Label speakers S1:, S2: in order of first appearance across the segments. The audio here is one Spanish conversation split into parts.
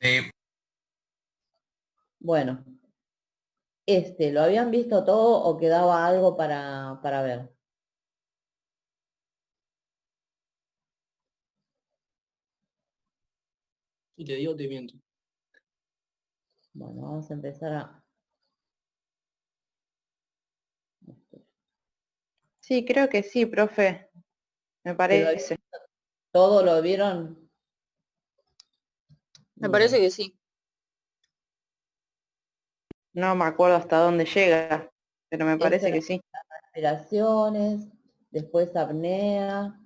S1: Sí.
S2: Bueno, ¿lo habían visto todo o quedaba algo para ver?
S3: Si te digo, te miento.
S2: Bueno, vamos a empezar a...
S4: Sí, creo que sí, profe. Me parece.
S2: ¿Todo lo vieron?
S5: Me parece que sí.
S4: No me acuerdo hasta dónde llega, pero me parece que sí.
S2: Respiraciones, después apnea,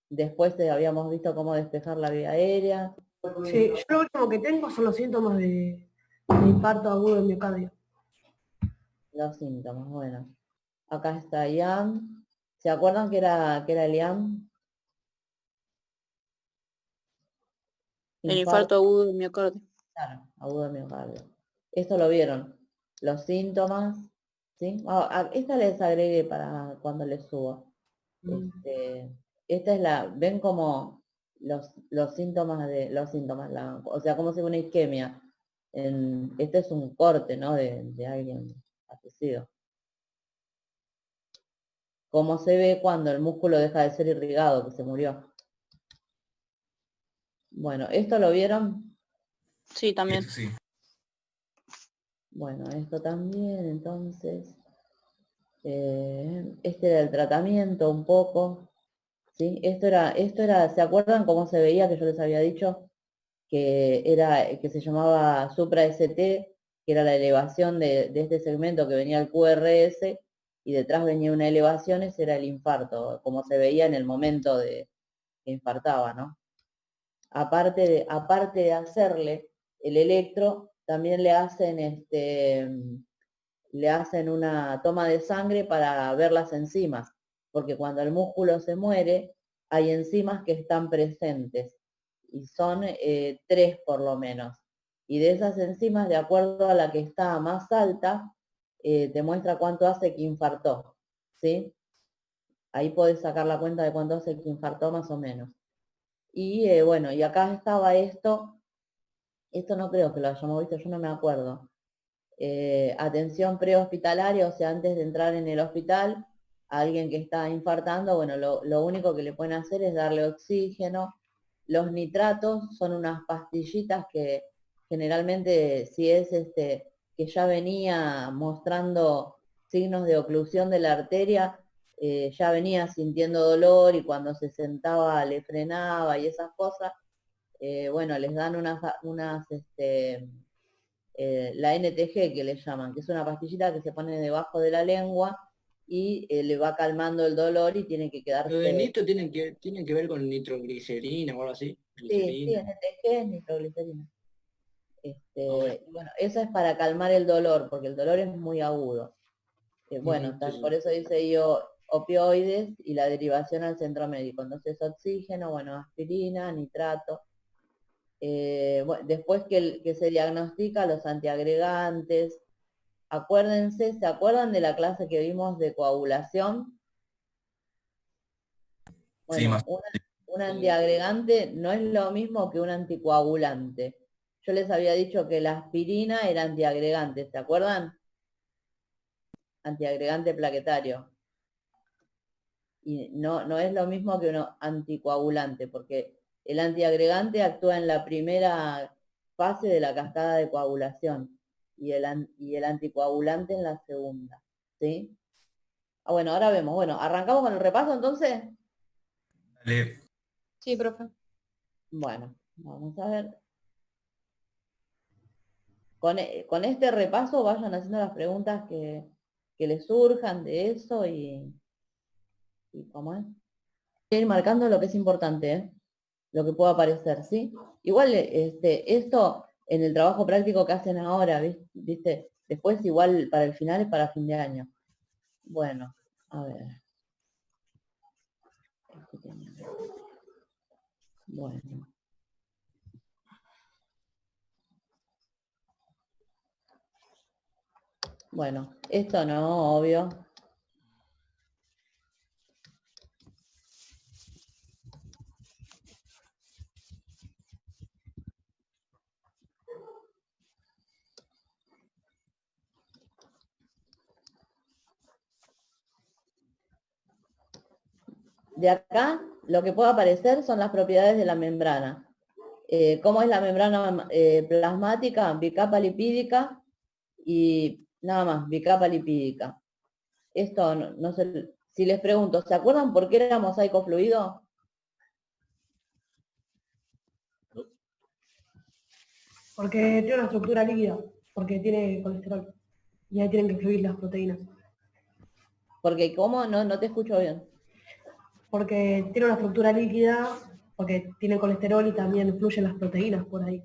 S2: después habíamos visto cómo despejar la vía aérea.
S6: Sí, yo lo último que tengo son los síntomas de infarto agudo del miocardio.
S2: Los síntomas, bueno. Acá está IAM. ¿Se acuerdan que era el IAM?
S5: El infarto agudo del miocardio.
S2: Claro, agudo del miocardio. Esto lo vieron. Los síntomas, ¿sí? Esta les agregué para cuando les subo. Esta es ven como los síntomas o sea, como si una isquemia. Este es un corte, ¿no? De alguien fallecido. Cómo se ve cuando el músculo deja de ser irrigado, que se murió. Bueno, ¿esto lo vieron?
S5: Sí, también.
S1: Sí.
S2: Bueno, esto también, entonces. Este era el tratamiento un poco. ¿Sí? Esto era, ¿se acuerdan cómo se veía que yo les había dicho? Que se llamaba supra-ST, que era la elevación de este segmento que venía el QRS, y detrás venía una elevación, ese era el infarto, como se veía en el momento de que infartaba, ¿no? Aparte de hacerle el electro, también le hacen una toma de sangre para ver las enzimas, porque cuando el músculo se muere, hay enzimas que están presentes, y son 3 por lo menos. Y de esas enzimas, de acuerdo a la que está más alta, te muestra cuánto hace que infartó, ¿sí? Ahí podés sacar la cuenta de cuánto hace que infartó más o menos. Y bueno, y acá estaba esto no creo que lo hayamos visto, yo no me acuerdo. Atención prehospitalaria, o sea, antes de entrar en el hospital, a alguien que está infartando, bueno, lo único que le pueden hacer es darle oxígeno. Los nitratos son unas pastillitas que generalmente, si es que ya venía mostrando signos de oclusión de la arteria, ya venía sintiendo dolor y cuando se sentaba le frenaba y esas cosas, bueno, les dan la NTG que le llaman, que es una pastillita que se pone debajo de la lengua y le va calmando el dolor y tiene que quedarse...
S3: Lo de nitro tiene que ver con nitroglicerina o algo así.
S2: Sí, NTG es nitroglicerina. Bueno, eso es para calmar el dolor, porque el dolor es muy agudo. Bueno, por eso dice yo opioides y la derivación al centro médico. Entonces oxígeno, bueno, aspirina, nitrato. Bueno, después que se diagnostica los antiagregantes. Acuérdense, ¿se acuerdan de la clase que vimos de coagulación? Bueno,
S1: Sí,
S2: un antiagregante no es lo mismo que un anticoagulante. Yo les había dicho que la aspirina era antiagregante, ¿se acuerdan? Antiagregante plaquetario. Y no es lo mismo que un anticoagulante, porque el antiagregante actúa en la primera fase de la cascada de coagulación y el anticoagulante en la segunda, ¿sí? Bueno, ahora vemos. Bueno, ¿arrancamos con el repaso entonces?
S1: Dale.
S5: Sí, profe.
S2: Bueno, vamos a ver. Con este repaso vayan haciendo las preguntas que les surjan de eso y ¿cómo es? Ir marcando lo que es importante, ¿eh? Lo que pueda aparecer, ¿sí? Igual esto en el trabajo práctico que hacen ahora, ¿viste? Después igual para el final es para fin de año. Bueno, a ver. Bueno. Bueno, esto no, obvio. de acá lo que puede aparecer son las propiedades de la membrana. ¿Cómo es la membrana plasmática? Bicapa lipídica y nada más, bicapa lipídica. Esto no sé, si les pregunto, ¿se acuerdan por qué era mosaico fluido?
S6: Porque tiene una estructura líquida, porque tiene colesterol. Y ahí tienen que fluir las proteínas.
S2: Porque ¿cómo? No te escucho bien.
S6: Porque tiene una estructura líquida, porque tiene colesterol y también fluyen las proteínas por ahí.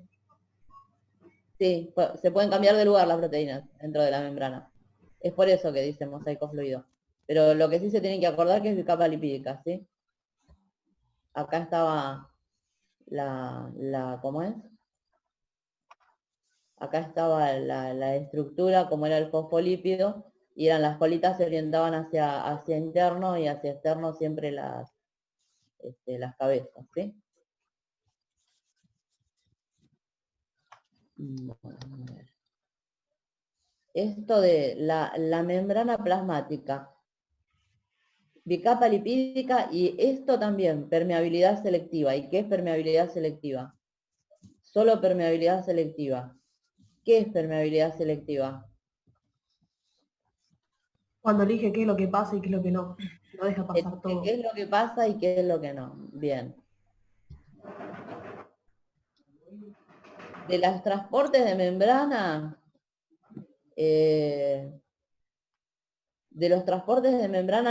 S2: Sí, se pueden cambiar de lugar las proteínas dentro de la membrana. Es por eso que dice mosaico fluido. Pero lo que sí se tienen que acordar que es bicapa lipídica, ¿sí? Acá estaba ¿cómo es? Acá estaba la estructura, como era el fosfolípido, y eran las colitas se orientaban hacia interno y hacia externo siempre las cabezas, ¿sí? Bueno, a ver. Esto de la membrana plasmática, bicapa lipídica, y esto también, permeabilidad selectiva. ¿Y qué es permeabilidad selectiva? Solo permeabilidad selectiva. ¿Qué es permeabilidad selectiva?
S6: Cuando elige qué es lo que pasa y qué es lo que no. No deja pasar todo.
S2: ¿Qué es lo que pasa y qué es lo que no? Bien. De los transportes de membrana,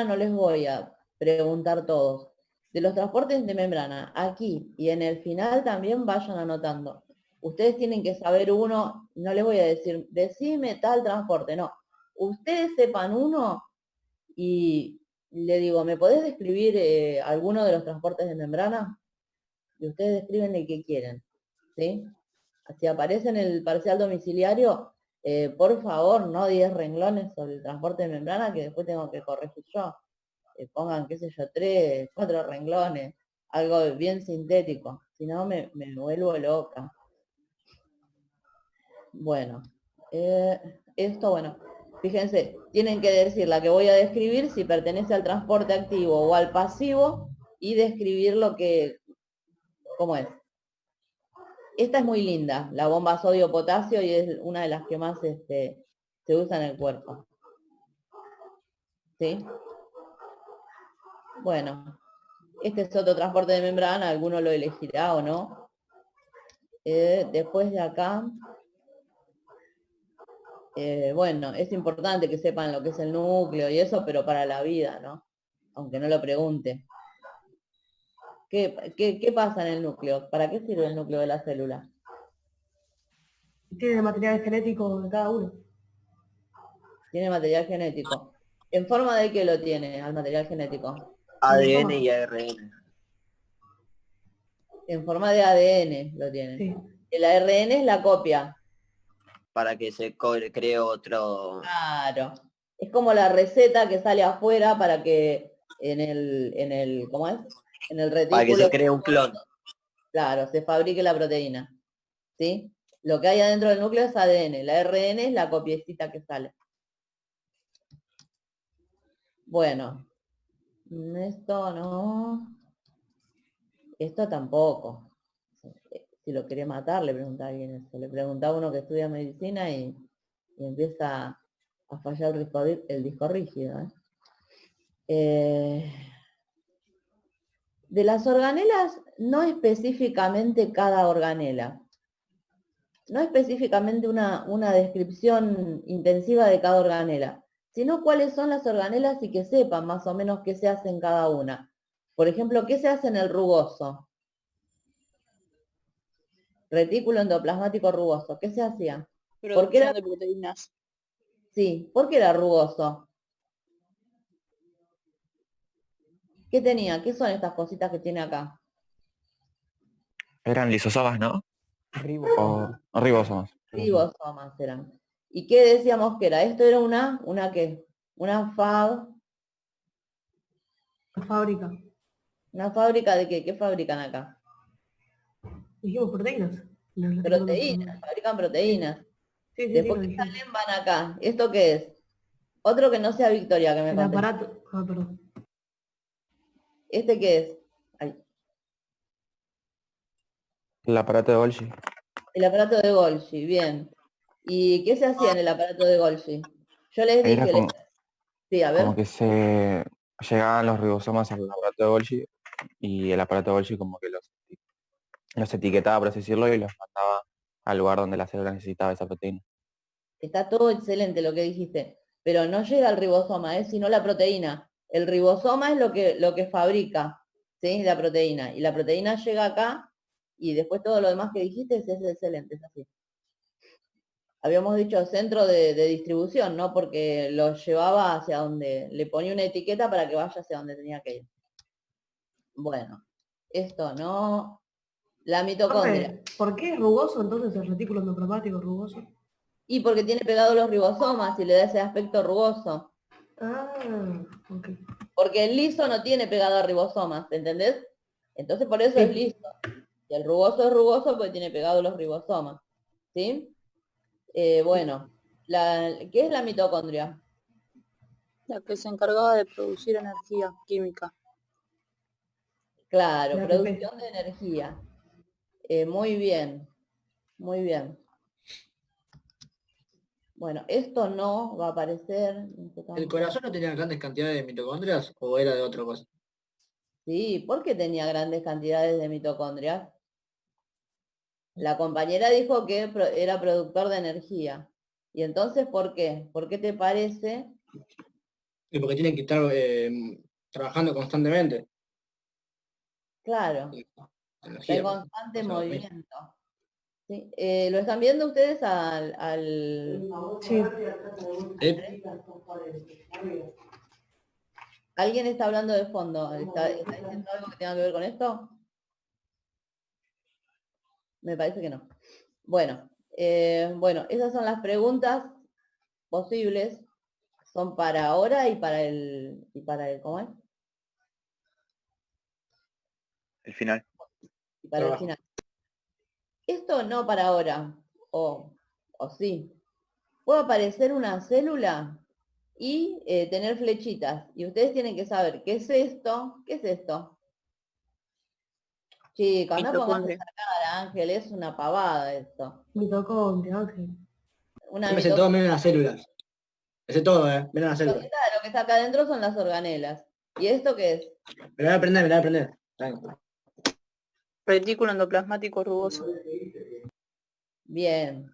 S2: no les voy a preguntar todos. De los transportes de membrana, aquí y en el final también vayan anotando. Ustedes tienen que saber uno, no les voy a decir, decime tal transporte, no. Ustedes sepan uno y le digo, ¿me podés describir alguno de los transportes de membrana? Y ustedes describen el que quieren, ¿sí? Si aparece en el parcial domiciliario, por favor, no 10 renglones sobre el transporte de membrana que después tengo que corregir yo. Pongan, qué sé yo, 3, 4 renglones, algo bien sintético, si no me vuelvo loca. Bueno, esto, bueno, fíjense, tienen que decir la que voy a describir si pertenece al transporte activo o al pasivo y describir cómo es. Esta es muy linda, la bomba sodio-potasio, y es una de las que más se usa en el cuerpo. ¿Sí? Bueno, este es otro transporte de membrana, alguno lo elegirá o no. Después de acá, bueno, es importante que sepan lo que es el núcleo y eso, pero para la vida, ¿no? Aunque no lo pregunte. ¿Qué pasa en el núcleo? ¿Para qué sirve el núcleo de la célula?
S6: Tiene el material genético de cada uno.
S2: Tiene material genético. ¿En forma de qué lo tiene al material genético?
S3: ADN y ARN.
S2: En forma de ADN lo tiene.
S6: Sí.
S2: El ARN es la copia.
S3: Para que se cree otro.
S2: Claro. Es como la receta que sale afuera para que ¿cómo es? En el retículo.
S3: Para que se cree un clon.
S2: Claro, se fabrique la proteína. ¿Sí? Lo que hay adentro del núcleo es ADN. El ARN es la copiecita que sale. Bueno. Esto no. Esto tampoco. Si lo quería matar, le preguntaba a alguien eso. Le preguntaba a uno que estudia medicina y empieza a fallar el disco rígido. De las organelas, no específicamente cada organela. No específicamente una descripción intensiva de cada organela, sino cuáles son las organelas y que sepan más o menos qué se hace en cada una. Por ejemplo, ¿qué se hace en el rugoso? Retículo endoplasmático rugoso. ¿Qué se hacía? ¿Por qué era?
S5: Producción de proteínas.
S2: Sí, ¿por qué era rugoso? ¿Qué tenía? ¿Qué son estas cositas que tiene acá?
S7: Eran lisosomas, ¿no? O ribosomas.
S2: Ribosomas eran. ¿Y qué decíamos que era? Esto era ¿una qué? Una
S6: La fábrica.
S2: ¿Una fábrica de qué? ¿Qué fabrican acá?
S6: Dijimos proteínas.
S2: Proteínas, fabrican proteínas.
S6: Sí,
S2: Después
S6: lo
S2: que
S6: dijimos.
S2: salen van acá. ¿Esto qué es? Otro que no sea Victoria que me
S6: El
S2: conteste.
S6: aparato. Ah, perdón.
S2: ¿Este qué es? Ay,
S7: El aparato de Golgi.
S2: el aparato de Golgi, bien. ¿Y qué se hacía en el aparato de Golgi? Yo les
S7: Era
S2: dije, sí, a
S7: como
S2: ver.
S7: que se llegaban los ribosomas al aparato de Golgi y el aparato de Golgi como que los etiquetaba, por así decirlo, y los mandaba al lugar donde la célula necesitaba esa proteína.
S2: Está todo excelente lo que dijiste, pero no llega al ribosoma, sino la proteína. El ribosoma es lo que fabrica, ¿sí? La proteína. Y la proteína llega acá y después todo lo demás que dijiste es excelente, es así. Habíamos dicho centro de distribución, ¿no? Porque lo llevaba hacia donde, le ponía una etiqueta para que vaya hacia donde tenía que ir. Bueno, esto no. La mitocondria.
S6: Profe, ¿por qué es rugoso entonces el retículo endoplasmático rugoso?
S2: Y porque tiene pegados los ribosomas y le da ese aspecto rugoso.
S6: Ah, ok.
S2: Porque el liso no tiene pegado ribosomas, ¿entendés? Entonces por eso
S6: Sí.
S2: es liso. Y el rugoso es rugoso porque tiene pegados los ribosomas. ¿Sí? Bueno, ¿qué es la mitocondria?
S5: La que se encargaba de producir energía química.
S2: Claro,
S6: La ATP.
S2: producción de energía. Muy bien, muy bien. Bueno, esto no va a aparecer.
S3: ¿El corazón no tenía grandes cantidades de mitocondrias o era de otra cosa?
S2: Sí, porque tenía grandes cantidades de mitocondrias. La compañera dijo que era productor de energía. ¿Y entonces por qué? ¿Por qué te parece?
S3: Y porque tienen que estar trabajando constantemente.
S2: Claro, está en
S3: Energía.
S2: constante
S3: O sea,
S2: movimiento. ¿Sí? ¿Lo están viendo ustedes
S6: Sí.
S2: ¿Alguien está hablando de fondo? ¿Está diciendo algo que tenga que ver con esto? Me parece que no. Bueno, bueno, esas son las preguntas posibles. Son para ahora y para el ¿cómo es?
S7: El final.
S2: Y para el
S3: trabajo.
S2: final. Esto no para ahora, o sí. Puede aparecer una célula y tener flechitas. Y ustedes tienen que saber qué es esto, qué es esto. Chicos, no pongas
S5: Mitocondria.
S2: esa cara, Ángel, es una pavada esto.
S6: Mitocondria, Ángel.
S2: Una
S3: Yo me sé todo menos las células. Me sé todo, menos las células.
S2: Lo que está acá adentro son las organelas. ¿Y esto qué es?
S3: Me la voy a aprender, me la voy a aprender. Tranquilo.
S5: Retículo endoplasmático rugoso.
S2: Bien.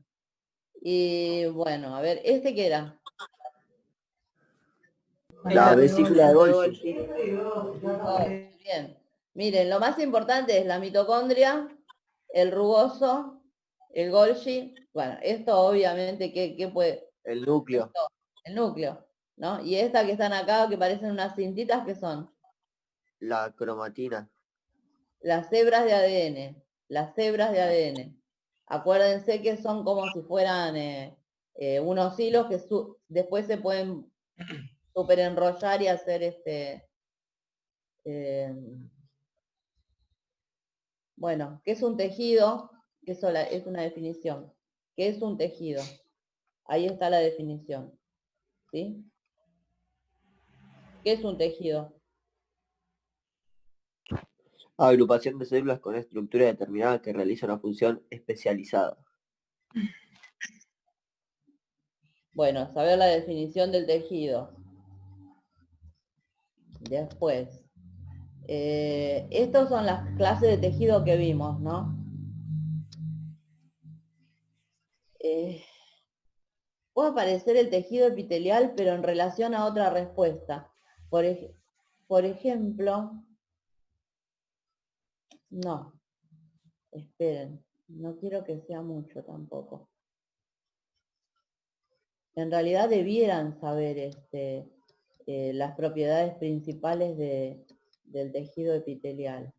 S2: Y bueno, a ver, ¿este qué era?
S3: La vesícula de Golgi.
S2: Oh, bien. Miren, lo más importante es la mitocondria, el rugoso, el Golgi. Bueno, esto obviamente, ¿qué puede?
S3: El núcleo.
S2: El núcleo, ¿no? Y esta que están acá, que parecen unas cintitas, ¿qué son?
S3: La cromatina.
S2: Las hebras de ADN. Las hebras de ADN. Acuérdense que son como si fueran unos hilos que después se pueden super enrollar y hacer bueno, ¿qué es un tejido? Eso es una definición. ¿Qué es un tejido? Ahí está la definición. ¿Sí? ¿Qué es un tejido?
S8: Agrupación de células con estructura determinada que realiza una función especializada.
S2: Bueno, saber la definición del tejido. Después. Estas son las clases de tejido que vimos, ¿no? Puede aparecer el tejido epitelial, pero en relación a otra respuesta. Por ejemplo, no, esperen, no quiero que sea mucho tampoco. En realidad debieran saber las propiedades principales del tejido epitelial.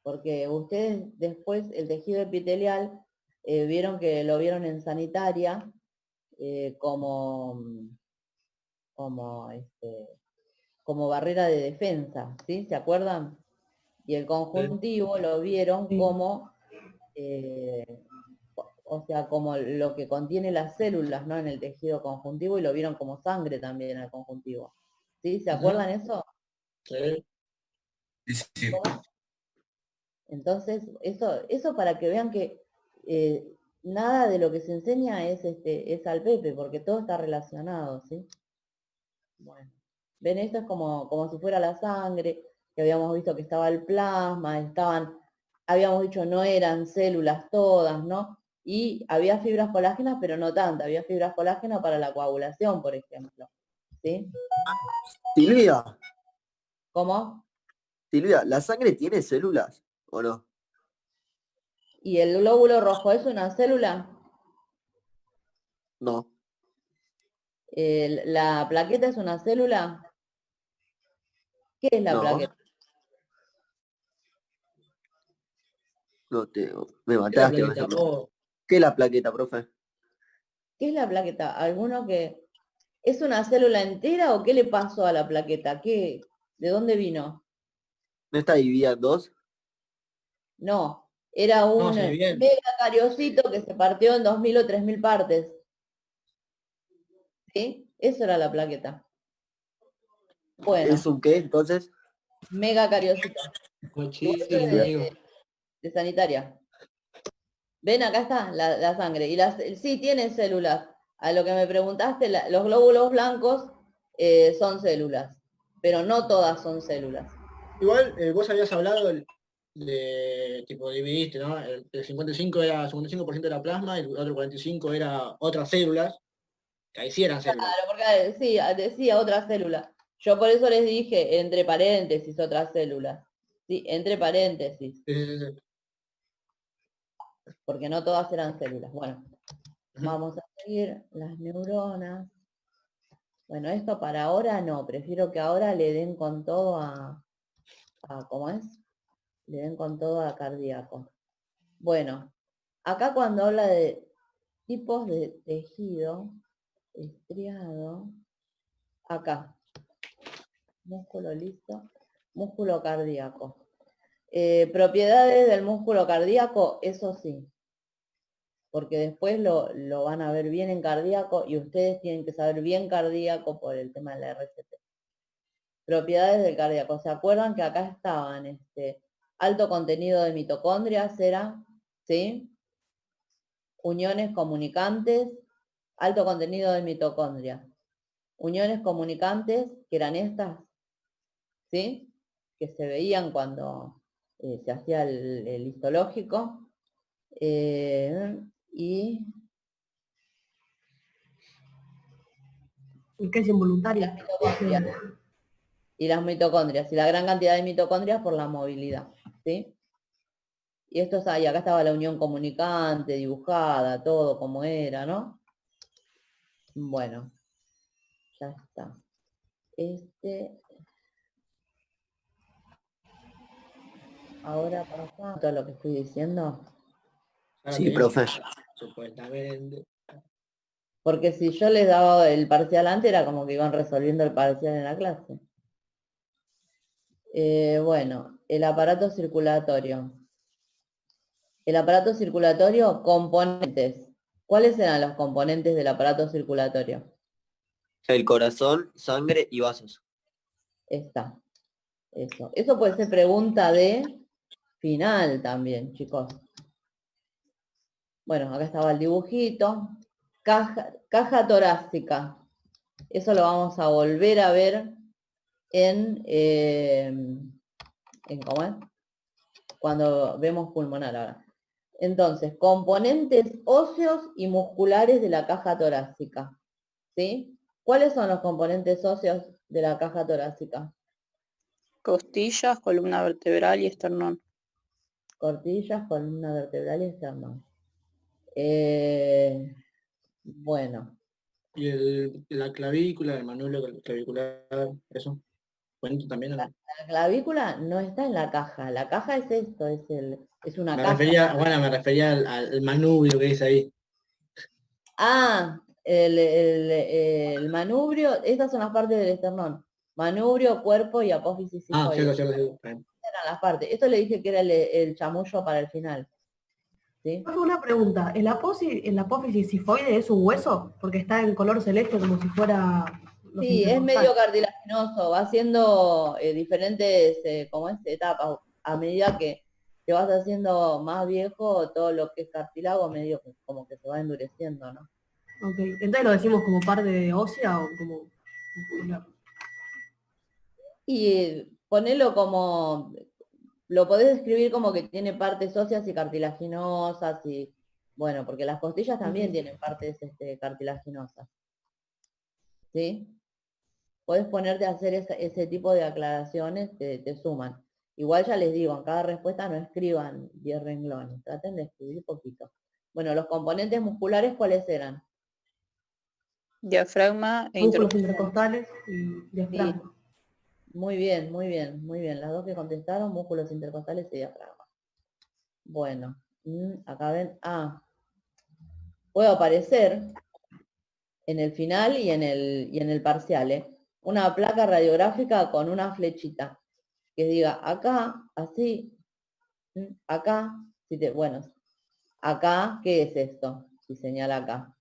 S2: Porque ustedes después, el tejido epitelial, vieron que lo vieron en sanitaria como barrera de defensa, ¿sí? ¿Se acuerdan? Y el conjuntivo lo vieron como, o sea, como lo que contiene las células, ¿no? En el tejido conjuntivo, y lo vieron como sangre también al conjuntivo. ¿Sí? ¿Se acuerdan eso?
S3: Sí.
S1: Sí, sí.
S2: ¿Cómo? Entonces, eso para que vean que nada de lo que se enseña es al Pepe, porque todo está relacionado, ¿sí? Bueno, ven, esto es como si fuera la sangre, que habíamos visto que estaba el plasma, habíamos dicho no eran células todas, ¿no? Y había fibras colágenas, pero no tantas, había fibras colágenas para la coagulación, por ejemplo, ¿sí?
S8: Silvia,
S2: ¿Cómo?
S8: Silvia, ¿la sangre tiene células o no?
S2: ¿Y el glóbulo rojo es una célula?
S8: No,
S2: ¿La plaqueta es una célula? ¿Qué es la
S8: no,
S2: plaqueta?
S8: no te, me
S3: ¿Qué es la
S8: mataste con
S3: plaqueta?
S8: esa pregunta. ¿Qué es la plaqueta, profe?
S2: ¿Qué es la plaqueta? ¿Alguno que es una célula entera o qué le pasó a la plaqueta? ¿De dónde vino?
S8: ¿No está dividida en dos?
S2: No, era
S3: No,
S2: un
S3: se bien.
S2: megacariocito que se partió en 2000 o 3000 partes. ¿Sí? Eso era la plaqueta. Bueno,
S8: ¿Es un qué entonces?
S2: megacariocito.
S3: Cochino,
S2: Eso es
S3: amigo.
S2: de sanitaria. Ven, acá está la sangre. Sí, tiene células. A lo que me preguntaste, los glóbulos blancos son células, pero no todas son células.
S3: Igual vos habías hablado tipo, dividiste, ¿no? El 55 era 55% era plasma y el otro 45 era otras células, que ahí sí eran células.
S2: Claro, porque sí, decía otra célula. Yo por eso les dije, entre paréntesis, otras células. Sí, entre paréntesis,
S3: Sí, sí, sí.
S2: porque no todas eran células. Bueno,
S3: Ujú.
S2: vamos a seguir las neuronas. Bueno, esto para ahora no, prefiero que ahora le den con todo ¿cómo es? Le den con todo a cardíaco. Bueno, acá cuando habla de tipos de tejido estriado, acá, músculo listo, músculo cardíaco. Propiedades del músculo cardíaco, eso sí, porque después lo van a ver bien en cardíaco y ustedes tienen que saber bien cardíaco por el tema de la RCT. Propiedades del cardíaco, ¿se acuerdan que acá estaban alto contenido de mitocondrias era, ¿sí? Uniones comunicantes, alto contenido de mitocondrias. Uniones comunicantes, que eran estas, ¿sí? Que se veían cuando se hacía el histológico. Y
S6: ¿Y qué es involuntaria?
S2: las mitocondrias, y la gran cantidad de mitocondrias por la movilidad, ¿sí? Y esto es ahí, acá estaba la unión comunicante, dibujada, todo como era, ¿no? Bueno, ya está. Ahora pasa todo lo que estoy diciendo.
S3: Ahora
S8: Sí,
S3: tenemos,
S8: profe.
S3: supuestamente.
S2: Porque si yo les daba el parcial antes, era como que iban resolviendo el parcial en la clase. Bueno, el aparato circulatorio. El aparato circulatorio, componentes. ¿Cuáles eran los componentes del aparato circulatorio?
S8: El corazón, sangre y vasos.
S2: Está. Eso puede ser pregunta de final también, chicos. Bueno, acá estaba el dibujito. Caja torácica. Eso lo vamos a volver a ver en ¿cómo es? Cuando vemos pulmonar ahora. Entonces, componentes óseos y musculares de la caja torácica. ¿Sí? ¿Cuáles son los componentes óseos de la caja torácica?
S5: Costillas, columna vertebral y esternón.
S2: Costillas, columna vertebral y esternón. Bueno.
S3: Y la clavícula, el manubrio clavicular, eso. Cuento también.
S2: La clavícula no está en la caja. La caja es esto, es una caja.
S3: Me refería al manubrio que dice ahí.
S2: Ah, el manubrio, estas son las partes del esternón. Manubrio, cuerpo y apófisis sifoide.
S3: Cierto.
S2: Eran las partes. Esto le dije que era el chamullo para el final. ¿Sí?
S6: Una pregunta, ¿el apófisis sifoide es un hueso? Porque está en color celeste como si fuera los
S2: Sí, es
S6: intercostales.
S2: medio cartilaginoso, va haciendo diferentes etapas. A medida que te vas haciendo más viejo, todo lo que es cartílago medio como que se va endureciendo, ¿no?
S6: Ok, entonces lo decimos como parte ósea o como muscular.
S2: Y ponelo como, lo podés describir como que tiene partes óseas y cartilaginosas y, bueno, porque las costillas también tienen partes cartilaginosas, ¿sí? Podés ponerte a hacer ese tipo de aclaraciones, te suman. Igual ya les digo, en cada respuesta no escriban 10 renglones, traten de escribir poquito. Bueno, los componentes musculares, ¿cuáles eran?
S5: Diafragma e
S6: Músculos
S5: intercostal.
S6: intercostales y diafragma.
S2: Muy bien, muy bien, muy bien. Las dos que contestaron, músculos intercostales y diafragma. Bueno, acá ven, puede aparecer en el final y en el parcial, una placa radiográfica con una flechita que diga acá, así, acá, bueno, acá, ¿qué es esto? Si señala acá,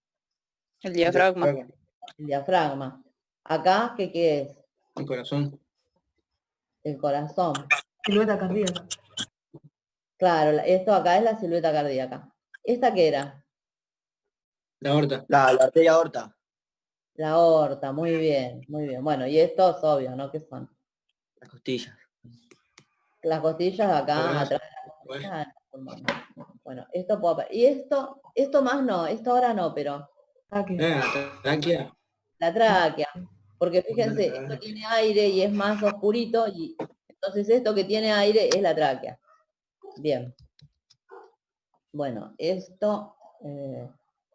S5: El diafragma.
S2: el diafragma. Acá, ¿qué es?
S3: El corazón.
S2: El corazón.
S6: Silueta cardíaca.
S2: Claro, esto acá es la silueta cardíaca. ¿Esta qué era?
S3: La aorta.
S8: La arteria aorta.
S2: La aorta, muy bien, muy bien. Bueno, y esto es obvio, ¿no? ¿Qué son?
S8: Las costillas.
S2: Las costillas acá,
S3: Bueno,
S2: atrás de las costillas, los pulmones. Bueno, esto puedo... Y esto más no, esto ahora no, pero
S3: la tráquea.
S2: la tráquea. Porque fíjense, esto tiene aire y es más oscurito, y entonces esto que tiene aire es la tráquea. Bien. Bueno, esto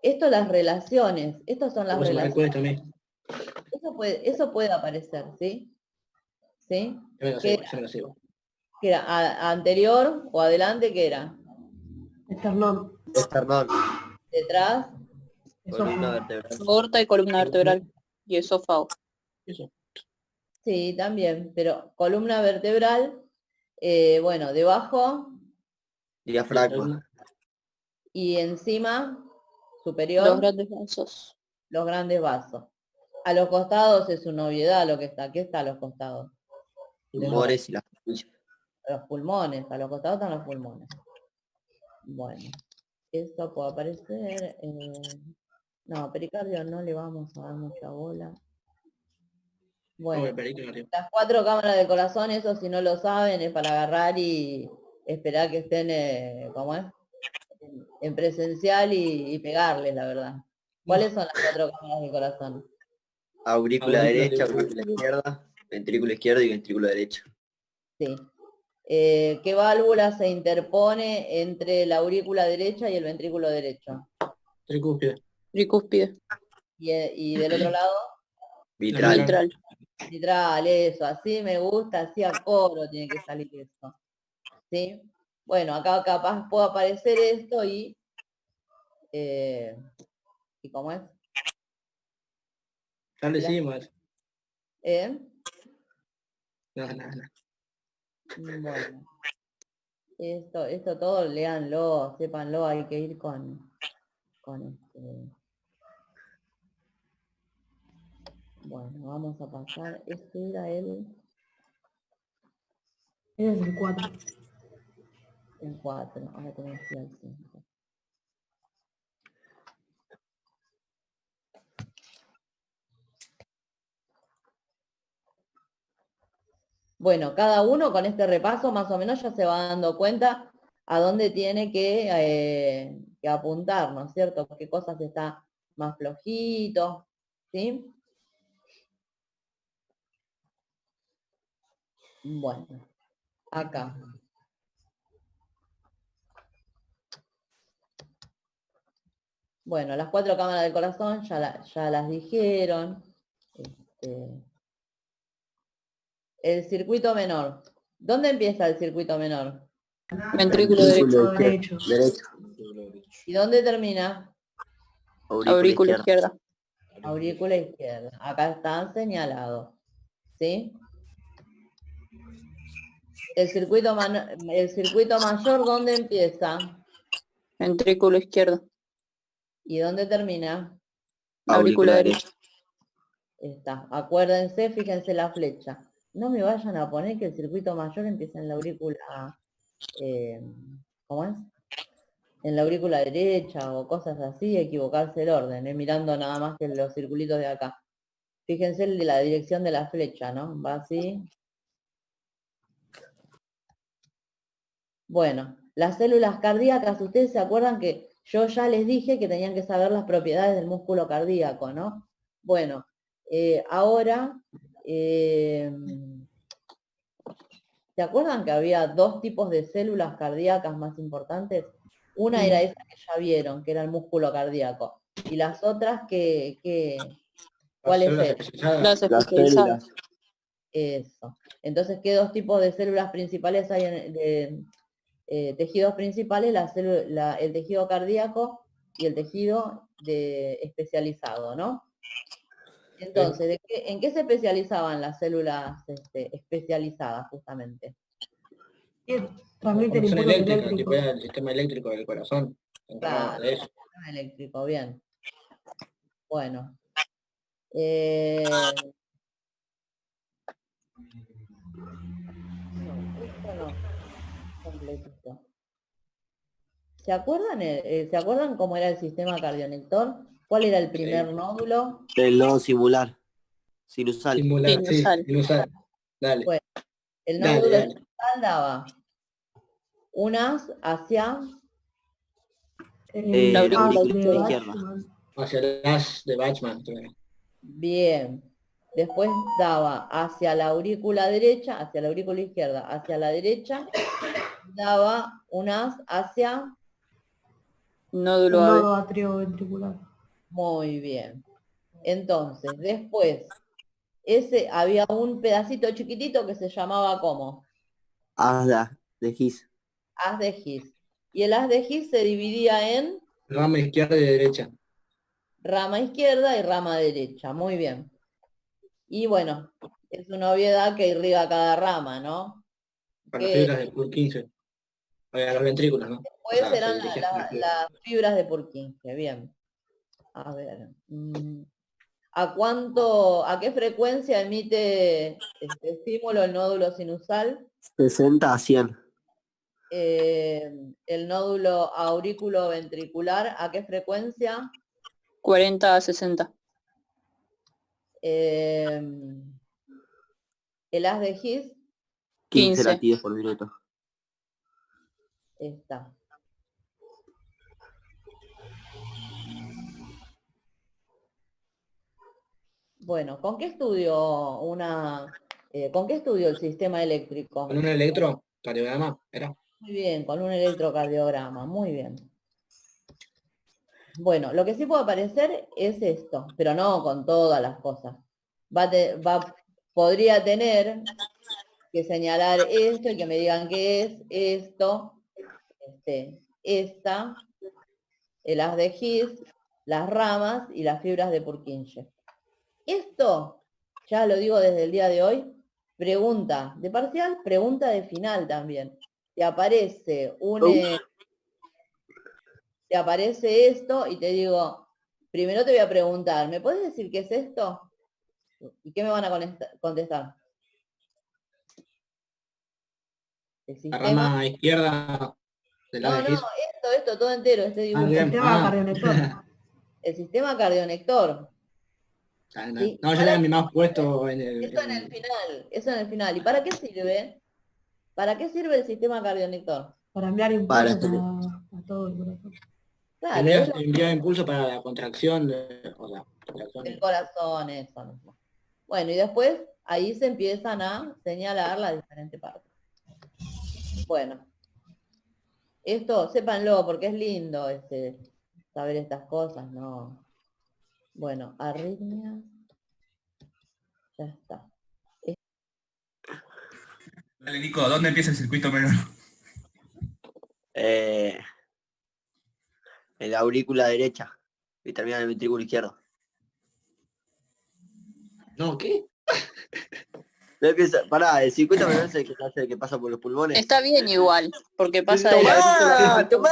S2: las relaciones, estas son las
S3: Vos me
S2: relaciones.
S3: recuerdas también.
S2: Eso puede aparecer, ¿sí? ¿Sí?
S3: Yo me lo sé, yo me lo sé.
S2: ¿Qué era? ¿Anterior o adelante qué era?
S6: Esternón.
S8: Esternón.
S2: ¿Detrás?
S8: Columna
S6: Esófago.
S8: vertebral.
S5: Aorta y columna vertebral. Y esófago.
S3: Eso.
S2: Sí, también, pero columna vertebral, bueno, debajo
S8: Diafragma.
S2: y encima,
S5: Los
S2: superior,
S5: grandes vasos.
S2: los grandes vasos. A los costados es una obviedad lo que está. ¿Qué está a los costados?
S8: Pulmones y las costillas.
S2: Los pulmones, a los costados están los pulmones. Bueno, esto puede aparecer. No, pericardio no le vamos a dar mucha bola. Bueno, las 4 cámaras del corazón, eso si no lo saben, es para agarrar y esperar que estén, ¿cómo es? En presencial y pegarles, la verdad. ¿Cuáles son las 4 cámaras del corazón?
S8: Aurícula derecha, aurícula izquierda, ventrículo izquierdo y ventrículo derecho.
S2: Sí. ¿Qué válvula se interpone entre la aurícula derecha y el ventrículo derecho?
S3: Tricúspide.
S5: Tricúspide.
S2: Y del otro lado,
S8: Vitral.
S5: Mitral.
S2: mitral, eso, así me gusta, así a coro tiene que salir eso. ¿Sí? Bueno, acá capaz puede aparecer esto y ¿cómo es?
S3: Ya le decimos.
S2: ¿Eh?
S3: No.
S2: Bueno, esto todo léanlo, sépanlo, hay que ir con Bueno, vamos a pasar. Este era
S6: Ese es el 4.
S2: el 4. Ahora tenemos que ir al 5. Bueno, cada uno con este repaso más o menos ya se va dando cuenta a dónde tiene que apuntar, ¿no es cierto? Qué cosas está más flojito, ¿sí? Bueno, acá. Bueno, las 4 cámaras del corazón ya las dijeron. El circuito menor. ¿Dónde empieza el circuito menor?
S5: Ventrículo derecho.
S6: Derecho.
S2: ¿Y dónde termina?
S5: Aurícula izquierda.
S2: Aurícula izquierda. Acá están señalados. ¿Sí? El circuito mayor, ¿dónde empieza?
S5: Ventrículo izquierdo.
S2: ¿Y dónde termina?
S5: Aurícula derecha.
S2: Está. Acuérdense, fíjense la flecha. No me vayan a poner que el circuito mayor empieza en la aurícula, ¿cómo es? En la aurícula derecha o cosas así, equivocarse el orden, mirando nada más que los circulitos de acá. Fíjense el de la dirección de la flecha, ¿no? Va así. Bueno, las células cardíacas, ustedes se acuerdan que yo ya les dije que tenían que saber las propiedades del músculo cardíaco, ¿no? Bueno, ahora, ¿se acuerdan que había dos tipos de células cardíacas más importantes? Una era esa que ya vieron, que era el músculo cardíaco. Y las otras ¿cuáles
S3: Células
S2: eran?
S3: especializadas.
S5: Las
S8: Las
S5: especializadas.
S8: células.
S2: Eso. Entonces, ¿qué dos tipos de células principales hay tejidos principales? El tejido cardíaco y el tejido especializado, ¿no? Entonces, ¿en qué se especializaban las células especializadas justamente?
S6: Transmiten
S3: Función
S6: impulsos
S3: eléctrica, tipo
S6: eléctricos.
S3: era el sistema eléctrico del corazón. Se encargaba
S2: Claro,
S3: de eso.
S2: sistema eléctrico, bien. Bueno. No, esto no, completito. ¿Se acuerdan cómo era el sistema cardionector? ¿Cuál era el primer nódulo?
S8: El nodo sinusal.
S3: Simular, sí,
S5: Sinusal.
S3: sinusal. Dale.
S2: Bueno, el
S3: Dale,
S2: nódulo
S3: dale.
S2: sinusal daba unas hacia
S8: La
S5: aurícula
S8: aurícula
S5: izquierda.
S8: izquierda.
S3: Hacia el as de Bachmann. Creo.
S2: bien. Después daba hacia la aurícula derecha, hacia la aurícula izquierda, hacia la derecha, daba unas hacia...
S6: El
S5: Nódulo AB.
S6: nodo atrioventricular.
S2: Muy bien. Entonces, después, había un pedacito chiquitito que se llamaba ¿cómo?
S8: Haz de His.
S2: Haz de His. Y el haz de His se dividía en
S3: Rama izquierda y derecha.
S2: rama izquierda y rama derecha. Muy bien. Y bueno, es una obviedad que irriga cada rama, ¿no?
S3: Para las
S2: Que
S3: fibras del Purkinje. Para los ventrículos, ¿no?
S2: después
S3: O sea,
S2: eran
S3: se dirige hacia las fibras.
S2: las fibras de Purkinje. Bien. A ver. ¿A qué frecuencia emite este estímulo el nódulo sinusal?
S8: 60 a 100.
S2: El nódulo auriculoventricular, ¿a qué frecuencia?
S5: 40 a 60.
S2: El haz de His
S8: 15
S5: 15.
S8: latidos por minuto.
S2: está. Bueno, ¿con qué estudio el sistema eléctrico?
S3: Con un electrocardiograma, ¿era?
S2: Muy bien, con un electrocardiograma, muy bien. Bueno, lo que sí puede aparecer es esto, pero no con todas las cosas. Podría tener que señalar esto y que me digan qué es esto, el haz de His, las ramas y las fibras de Purkinje. Esto, ya lo digo desde el día de hoy, pregunta de parcial, pregunta de final también. Te aparece esto y te digo, primero te voy a preguntar, ¿me puedes decir qué es esto? ¿Y qué me van a contestar? El
S3: La
S2: sistema...
S3: rama izquierda del
S2: No,
S3: haz de His.
S2: esto todo entero, este dibujo.
S3: bien.
S6: Sistema cardionector.
S2: El sistema cardionector. Sí.
S3: No, yo tenía mi mouse puesto en el...
S2: Eso en el final. ¿Y para qué sirve? ¿Para qué sirve el sistema cardionector?
S6: Para enviar impulsos a todo el corazón.
S2: Claro,
S3: Envía impulso para la contracción del
S2: corazón, eso mismo. Bueno, y después ahí se empiezan a señalar las diferentes partes. Bueno, esto sépanlo porque es lindo saber estas cosas, ¿no? Bueno, arritmias. Ya está.
S1: Dale, Nico, ¿dónde empieza el circuito menor?
S8: En la aurícula derecha. Y termina en el ventrículo izquierdo.
S3: No, ¿qué?
S8: No empieza, pará, el circuito menor es el que pasa por los pulmones.
S5: Está bien igual, porque pasa de la
S8: ¡Tomá! ¡Tomá!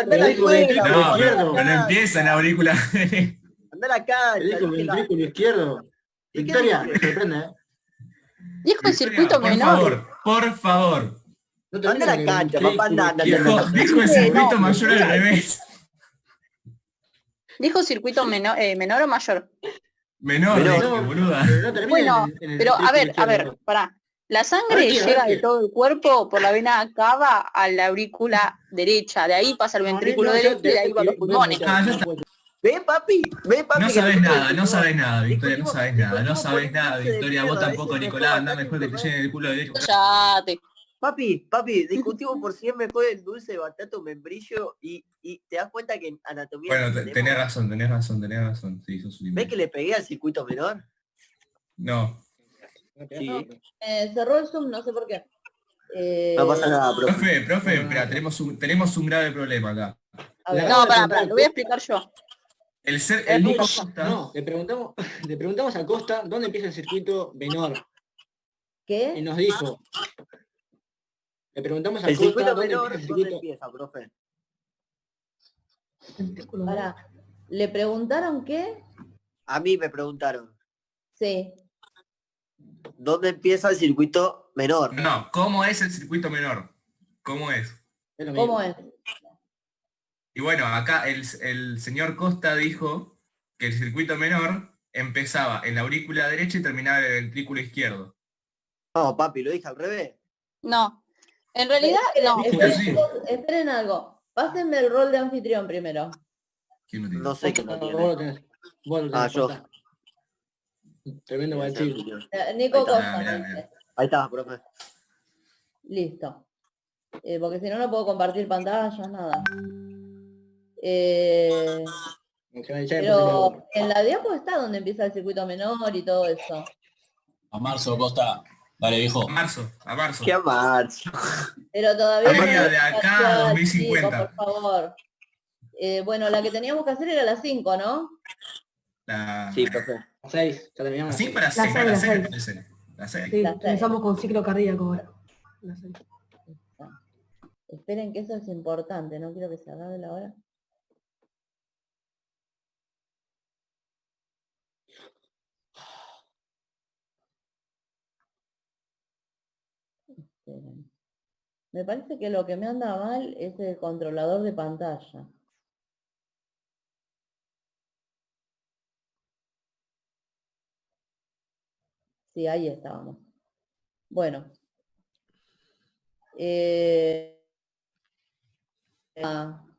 S8: ¡Anda a la
S3: Ventrículo
S8: escuela!
S1: No,
S3: izquierdo.
S1: pero no empieza en la aurícula.
S8: ¡Anda a la cancha!
S3: Dijo ventrículo izquierdo.
S8: ¿Y qué
S3: Victoria,
S8: dice?
S3: me sorprende, ¿eh?
S5: Dijo
S1: Victoria,
S5: circuito
S1: por
S5: menor.
S1: favor, por favor.
S3: No
S8: Anda a
S3: termina
S8: la
S3: de-
S8: cancha,
S3: sí,
S8: papá, anda,
S3: sí,
S8: anda,
S3: sí.
S8: anda.
S1: Dijo el circuito
S5: No,
S1: mayor al revés.
S5: Dijo circuito menor o mayor.
S1: Menor,
S8: Menor.
S1: dije, boluda.
S3: Pero no termina
S5: Bueno,
S3: en el
S5: pero a ver,
S3: izquierdo.
S5: pará. La
S3: A
S5: sangre
S3: ver qué, a ver
S5: llega de
S3: qué.
S5: todo el cuerpo por la vena cava a la aurícula derecha. De ahí pasa al ventrículo
S3: No,
S5: derecho
S3: ya
S5: y de ahí va a los
S3: te-
S5: pulmones.
S1: Ah, ya está.
S8: Ve, papi,
S1: No
S8: que
S1: sabes
S8: nosotros
S1: nada, no
S8: discutimos-
S1: sabes nada, Victoria, no
S8: discutimos-
S1: sabes nada, no
S8: discutimos por
S1: sabes
S8: un
S1: nada,
S8: dulce de
S1: Victoria, vos
S8: mierda,
S1: tampoco,
S8: ese es
S1: Nicolás, anda
S8: batata
S1: mejor que te
S8: con-
S1: llenen el culo derecho.
S5: Cállate.
S8: Papi, discutimos por si es mejor el dulce de batata o membrillo y te das cuenta que en anatomía
S1: Bueno,
S8: no tenemos-
S1: tenés razón, sí, sos un
S8: ¿Ves
S1: imbécil.
S8: que le pegué al circuito menor?
S1: No,
S8: Sí.
S2: Cerró el Zoom, no sé por qué.
S8: No pasa nada, profe.
S1: profe,
S3: No,
S1: espera,
S3: no.
S1: tenemos un grave problema acá.
S2: A ver,
S5: No, pará, lo voy a explicar yo.
S1: El Nico Costa,
S3: No, le preguntamos a Costa dónde empieza el circuito menor. Y
S2: ¿qué?
S3: nos dijo. Le preguntamos a
S8: El
S3: Costa
S8: circuito
S3: dónde
S8: menor,
S3: empieza el
S8: ¿dónde
S3: circuito.
S8: empieza, profe?
S6: Ventículo
S2: Pará. ¿Le preguntaron qué?
S8: A mí me preguntaron,
S2: Sí.
S8: ¿dónde empieza el circuito menor?
S1: no, ¿cómo es el circuito menor? ¿Cómo es?
S3: Es lo mismo.
S2: ¿Cómo es?
S1: Y bueno, acá el señor Costa dijo que el circuito menor empezaba en la aurícula derecha y terminaba en el ventrículo izquierdo.
S8: No, papi, lo dije al revés.
S5: No. En realidad, no.
S2: Esperen,
S1: Sí.
S2: chicos, esperen algo. Pásenme el rol de anfitrión primero.
S1: ¿Quién lo tiene?
S8: No sé qué no
S3: Vos
S8: tiene.
S3: lo tenés. Vos lo tenés,
S8: yo.
S3: Costa. Tremendo guachín.
S2: Nico
S8: Ahí está.
S2: Costa,
S1: Mirá,
S2: me
S1: mirá.
S2: dice.
S8: Ahí está, profe.
S2: Listo. Porque si no, no puedo compartir pantalla, nada. Pero en la diapo está donde empieza el circuito menor y todo eso.
S9: A marzo, Costa. Dale, viejo.
S1: A marzo.
S8: ¿Qué a marzo?
S2: Pero todavía
S1: Avenida
S2: no
S1: de
S2: hay
S1: acá,
S2: parcial,
S1: 2050.
S2: chicos, por favor. Bueno, la que teníamos que hacer era las 5, ¿no?
S8: Sí, profe.
S3: 6, ya terminamos.
S1: Así para
S6: La
S1: 6,
S6: seis,
S1: la
S6: la
S1: 6 me
S6: seis.
S1: parece. La 6.
S6: Sí,
S2: La seis.
S6: empezamos con ciclo cardíaco ahora. La seis.
S2: Esperen que eso es importante, no quiero que se acabe la hora. Esperen. Me parece que lo que me anda mal es el controlador de pantalla. Sí, ahí estábamos. Bueno.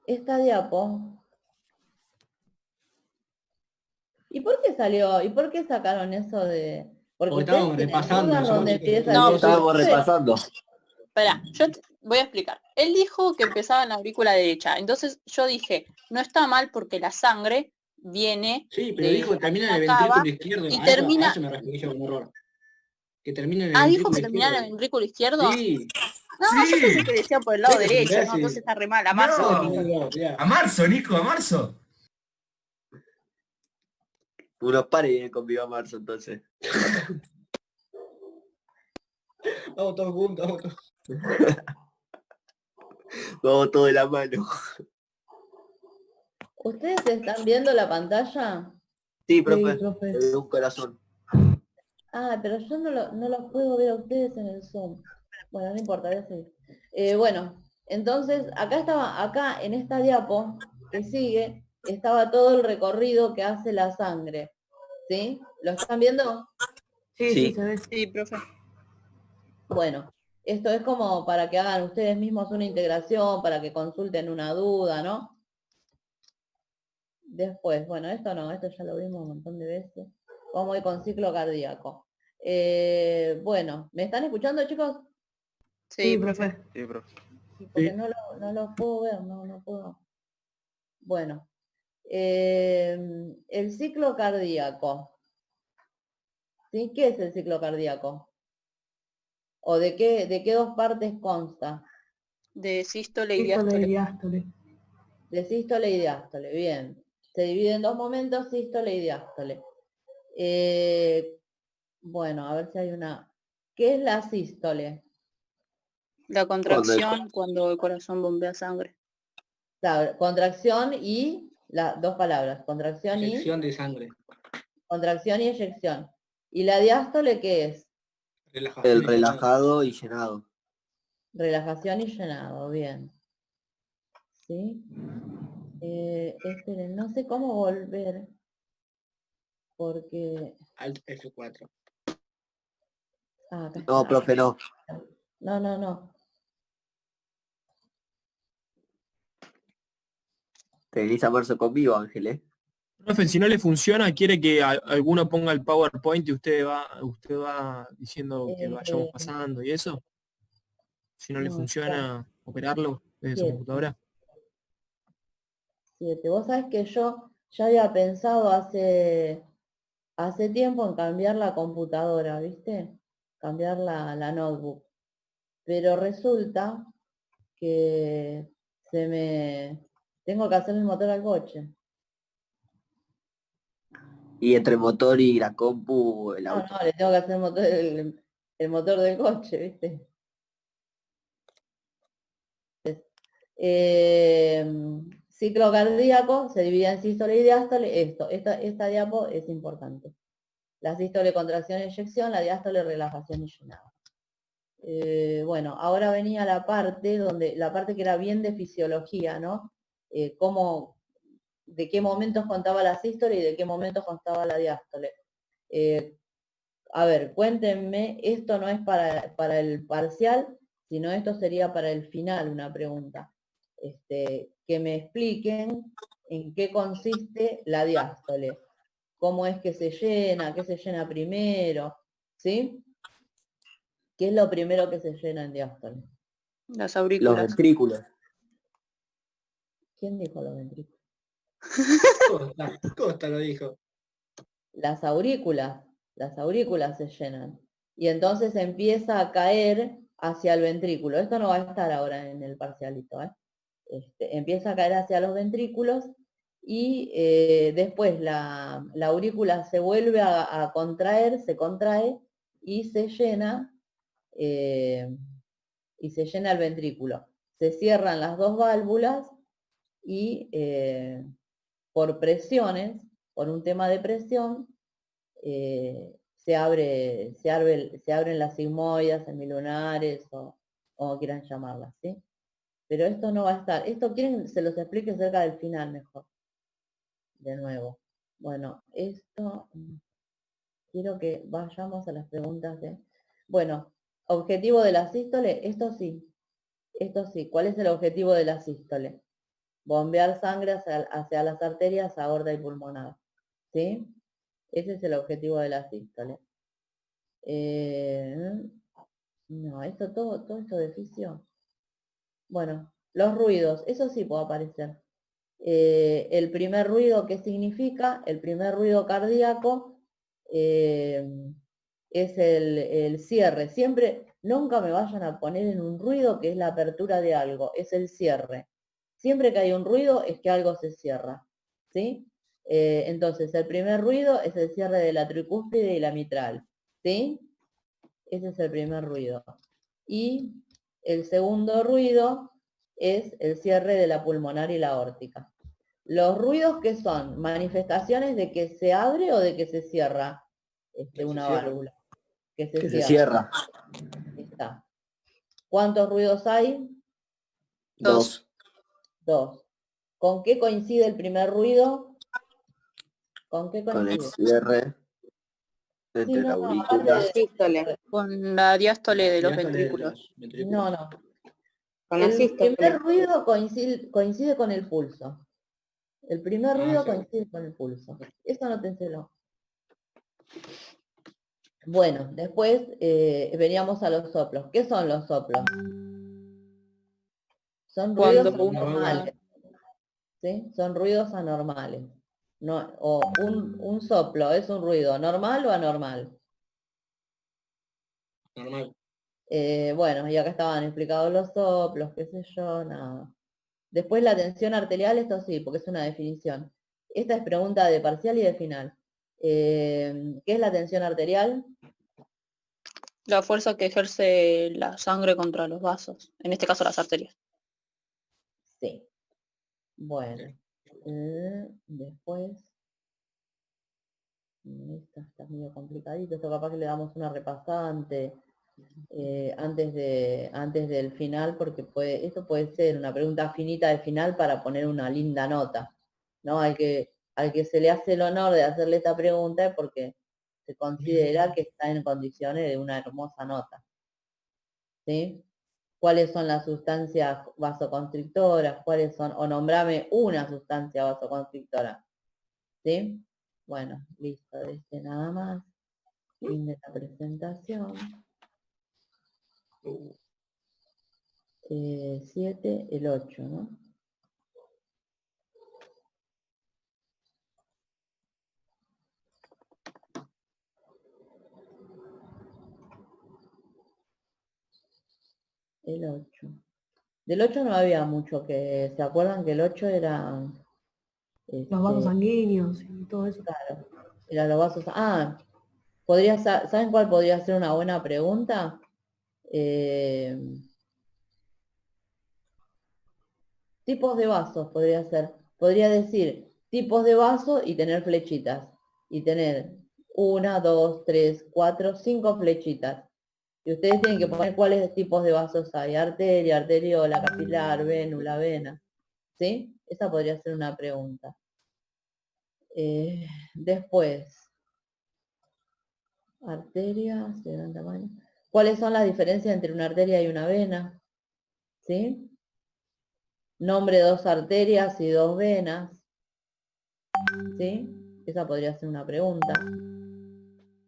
S2: Esta diapo. ¿Y por qué salió? ¿Y por qué sacaron eso de...?
S3: Porque
S2: ustedes
S3: estábamos
S2: tienen
S3: repasando,
S2: dudas
S3: nosotros
S2: donde
S3: que-
S2: empieza
S5: No,
S2: el
S8: Estábamos
S2: circuito.
S8: repasando.
S5: Espera, voy a explicar. Él dijo que empezaba en la aurícula derecha. Entonces yo dije, no está mal porque la sangre viene
S3: Sí, pero
S5: de
S3: dijo que termina en el
S5: la cava
S3: ventrículo izquierdo.
S5: y
S3: A
S5: termina-
S3: eso me referí yo con error. Que termina en el
S5: Ah, dijo
S3: ventrículo
S5: que terminaba en el
S3: izquierdo.
S5: ventrículo izquierdo.
S3: Sí.
S5: No, yo
S1: Sí.
S5: pensé que decía por el lado
S3: Sí,
S5: derecho,
S3: imbécil.
S5: no, entonces está re mal. A marzo.
S1: No. A marzo, Nico, a marzo.
S8: Unos pares vienen con Viva Marzo, entonces.
S3: Vamos todos juntos, vamos todos.
S8: Vamos todo de la mano.
S2: ¿Ustedes están viendo la pantalla?
S8: Sí,
S6: Sí,
S8: profe.
S6: profe.
S8: De un corazón.
S2: Ah, pero yo no los puedo ver a ustedes en el Zoom. Bueno, no importa, voy a seguir. Bueno, entonces acá en esta diapo que sigue, estaba todo el recorrido que hace la sangre. ¿Sí? ¿Lo están viendo?
S6: Sí,
S8: Sí.
S6: sí, se ve.
S5: Sí, profe.
S2: Bueno, esto es como para que hagan ustedes mismos una integración, para que consulten una duda, ¿no? Después, bueno, esto no, esto ya lo vimos un montón de veces. Vamos a ir con ciclo cardíaco. Bueno, ¿me están escuchando, chicos?
S6: Sí,
S5: Sí,
S6: profe.
S7: Sí, profe.
S2: Porque no lo puedo ver, no puedo. Bueno, el ciclo cardíaco. ¿Sí? ¿Qué es el ciclo cardíaco? ¿O de qué dos partes consta?
S5: de sístole y
S6: Sístole y
S5: diástole.
S6: diástole.
S2: De sístole y diástole, bien. Se divide en dos momentos, sístole y diástole. Bueno, a ver si hay una... ¿Qué es la sístole?
S5: La contracción cuando el corazón bombea sangre.
S2: Claro, contracción y... dos palabras, contracción y...
S3: Sección de sangre.
S2: Contracción y eyección. ¿Y la diástole qué es?
S3: Relajación
S8: El
S3: y llenado.
S8: relajado y llenado.
S2: Relajación y llenado, bien. ¿Sí? Esperen, no sé cómo volver, porque...
S3: Alt F4.
S2: acá
S8: No,
S2: está.
S8: profe, no.
S2: No.
S8: Te venís a marzo conmigo, Ángel, ¿eh?
S10: Profe, si no le funciona, quiere que alguno ponga el PowerPoint y usted va diciendo que vayamos
S2: Eh,
S10: pasando y eso. Si no le
S2: no, está
S10: funciona operarlo desde su
S2: 7.
S10: computadora.
S2: 7. Vos sabés que yo ya había pensado hace tiempo en cambiar la computadora, ¿viste? Cambiar la notebook. Pero resulta que tengo que hacer el motor al coche.
S8: Y entre el motor y la compu, el auto.
S2: No, le tengo que hacer el motor del coche, ¿viste? Ciclo cardíaco se divide en sístole y diástole. Esta diapo es importante. La sístole, contracción, eyección, la diástole, relajación y llenado. Bueno, ahora venía la parte que era bien de fisiología, ¿no? De qué momentos contaba la sístole y de qué momentos contaba la diástole. A ver, cuéntenme, esto no es para el parcial, sino esto sería para el final, una pregunta. Que me expliquen en qué consiste la diástole. ¿Cómo es que se llena? ¿Qué se llena primero? ¿Sí? ¿Qué es lo primero que se llena en diástole?
S5: Las
S8: Los
S5: aurículas.
S8: ventrículos.
S2: ¿Quién dijo los ventrículos?
S3: Costa lo dijo.
S2: Las aurículas se llenan. Y entonces empieza a caer hacia el ventrículo. Esto no va a estar ahora en el parcialito, ¿eh? Empieza a caer hacia los ventrículos y después la aurícula se vuelve a contraer, se contrae y se llena el ventrículo. Se cierran las dos válvulas y por presiones, por un tema de presión, se abren las sigmoidas, semilunares o como quieran llamarlas, ¿sí? Pero esto no va a estar. Esto quieren se los explique cerca del final mejor. De nuevo. Bueno, esto quiero que vayamos a las preguntas de... Bueno, objetivo de la sístole, esto sí. ¿Cuál es el objetivo de la sístole? Bombear sangre hacia las arterias aorta y pulmonar. ¿Sí? Ese es el objetivo de la sístole. No, todo esto de fisio. Bueno, los ruidos, eso sí puede aparecer. El primer ruido, ¿qué significa? El primer ruido cardíaco es el cierre. Siempre, nunca me vayan a poner en un ruido que es la apertura de algo, es el cierre. Siempre que hay un ruido es que algo se cierra, ¿sí? Entonces, el primer ruido es el cierre de la tricúspide y la mitral, ¿sí? Ese es el primer ruido. Y el segundo ruido es el cierre de la pulmonar y la aórtica. Los ruidos que son manifestaciones de que se abre o de que se cierra una válvula. Que se cierra. Está. ¿Cuántos ruidos hay?
S8: Dos.
S2: ¿Con qué coincide el primer ruido? ¿Con qué
S8: Con el
S2: coincide?
S8: cierre entre la aurícula.
S4: Sístole.
S5: Con la diástole de los
S3: Diástole de
S5: ventrículos.
S3: los ventrículos.
S2: No.
S4: Con la
S2: El
S4: sístole.
S2: primer ruido coincide con el pulso. El primer ruido
S3: sí.
S2: coincide con el pulso. Eso anótenselo. Bueno, después veníamos a los soplos. ¿Qué son los soplos? Son ruidos
S5: Cuando uno
S2: anormales. ¿Sí? Son ruidos anormales. No, o un soplo, ¿es un ruido normal o anormal?
S3: Normal.
S2: Bueno, y acá estaban explicados los soplos, qué sé yo, nada. Después la tensión arterial, esto sí, porque es una definición. Esta es pregunta de parcial y de final. ¿Qué es la tensión arterial?
S5: la fuerza que ejerce la sangre contra los vasos, en este caso las arterias.
S2: Sí. Bueno. Después. Esto está medio complicadito, esto capaz que le damos una repasada antes del final, porque esto puede ser una pregunta finita de final para poner una linda nota, ¿no? Al que se le hace el honor de hacerle esta pregunta es porque se considera que está en condiciones de una hermosa nota, ¿sí? ¿Cuáles son las sustancias vasoconstrictoras? ¿Cuáles son? O nombrame una sustancia vasoconstrictora, ¿sí? Bueno, listo, nada más. Fin de la presentación. 7, el 8, ¿no? El 8. Del 8 no había mucho que... ¿Se acuerdan que el 8 era...
S6: Los vasos sanguíneos y todo eso.
S2: Claro, era los vasos... Ah, ¿saben cuál podría ser una buena pregunta? Tipos de vasos podría ser. Podría decir tipos de vasos y tener flechitas. Y tener 1, 2, 3, 4, 5 flechitas. Y ustedes tienen que poner cuáles tipos de vasos hay. Arteria, arteriola, capilar, vénula, vena. ¿Sí? Esa podría ser una pregunta. Después, arterias de gran tamaño. ¿Cuáles son las diferencias entre una arteria y una vena? ¿Sí? Nombre 2 arterias y 2 venas. ¿Sí? Esa podría ser una pregunta.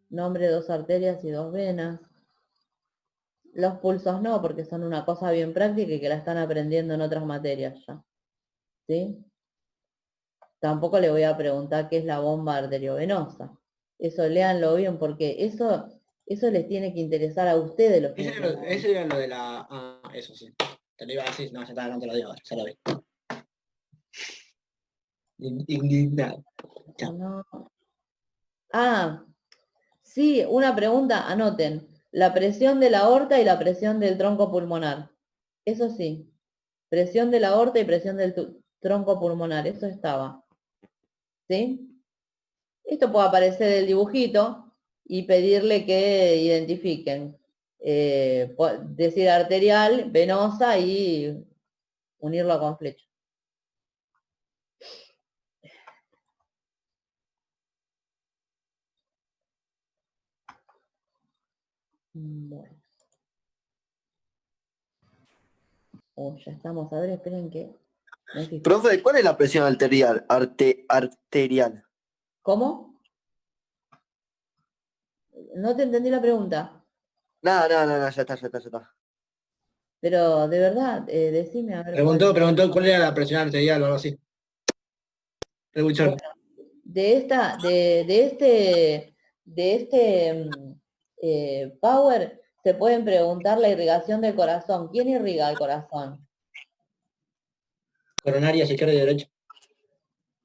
S2: Nombre 2 arterias y 2 venas. Los pulsos no, porque son una cosa bien práctica y que la están aprendiendo en otras materias ya. ¿Sí? Tampoco le voy a preguntar qué es la bomba arteriovenosa. Eso léanlo bien, porque eso les tiene que interesar a ustedes los que...
S3: Ese era lo de la... Ah, eso sí. Te lo iba a decir, no, ya está, no te lo digo, ya lo vi. Indignado.
S2: No. Ah, sí, una pregunta, anoten. La presión de la aorta y la presión del tronco pulmonar. Eso sí. Presión de la aorta y presión del tronco pulmonar. Eso estaba. ¿Sí? Esto puede aparecer del dibujito y pedirle que identifiquen. Decir arterial, venosa y unirlo con flecha. Bueno. Ya estamos. A ver, esperen que...
S8: Profe, ¿cuál es la presión arterial? Arterial.
S2: ¿Cómo? No te entendí la pregunta.
S8: No, ya está.
S2: Pero de verdad, decime a ver.
S3: Preguntó cuál era la presión arterial o algo así.
S2: Bueno, de este Power se pueden preguntar la irrigación del corazón. ¿Quién irriga el corazón?
S3: Coronarias izquierda y derecha.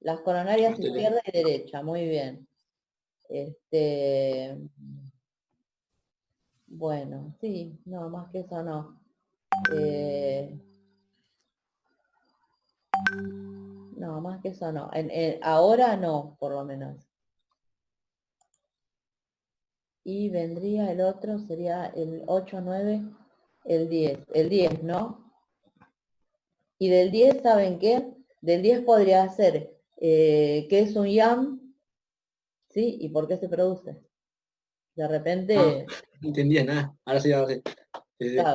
S2: Las coronarias izquierda y derecha, muy bien. Bueno, sí, no, más que eso no. No, más que eso no. Ahora no, por lo menos. Y vendría el otro, sería el 8, 9, el 10. El 10, ¿no? Y del 10, ¿saben qué? Del 10 podría ser, ¿qué es un YAM? ¿Sí? ¿Y por qué se produce? De repente...
S3: No entendía nada. Ahora sí.
S2: Claro,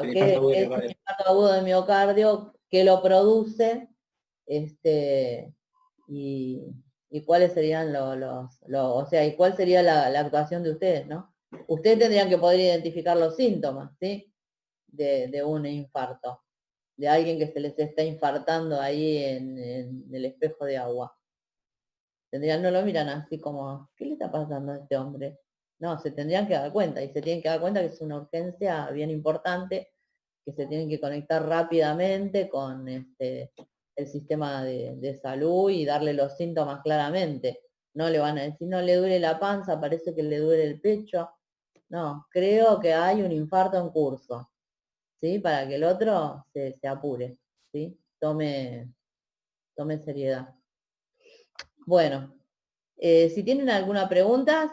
S2: ¿qué es un infarto agudo de miocardio? ¿Qué lo produce? Y cuáles serían o sea, y cuál sería la actuación de ustedes, ¿no? Ustedes tendrían que poder identificar los síntomas, ¿sí? De un infarto, de alguien que se les está infartando ahí en el espejo de agua. No lo miran así como, ¿qué le está pasando a este hombre? No, se tendrían que dar cuenta, y se tienen que dar cuenta que es una urgencia bien importante, que se tienen que conectar rápidamente con el sistema de salud y darle los síntomas claramente. No le van a decir, no le duele la panza, parece que le duele el pecho. No, creo que hay un infarto en curso, ¿sí? Para que el otro se apure, ¿sí? Tome seriedad. Bueno, Si tienen alguna pregunta,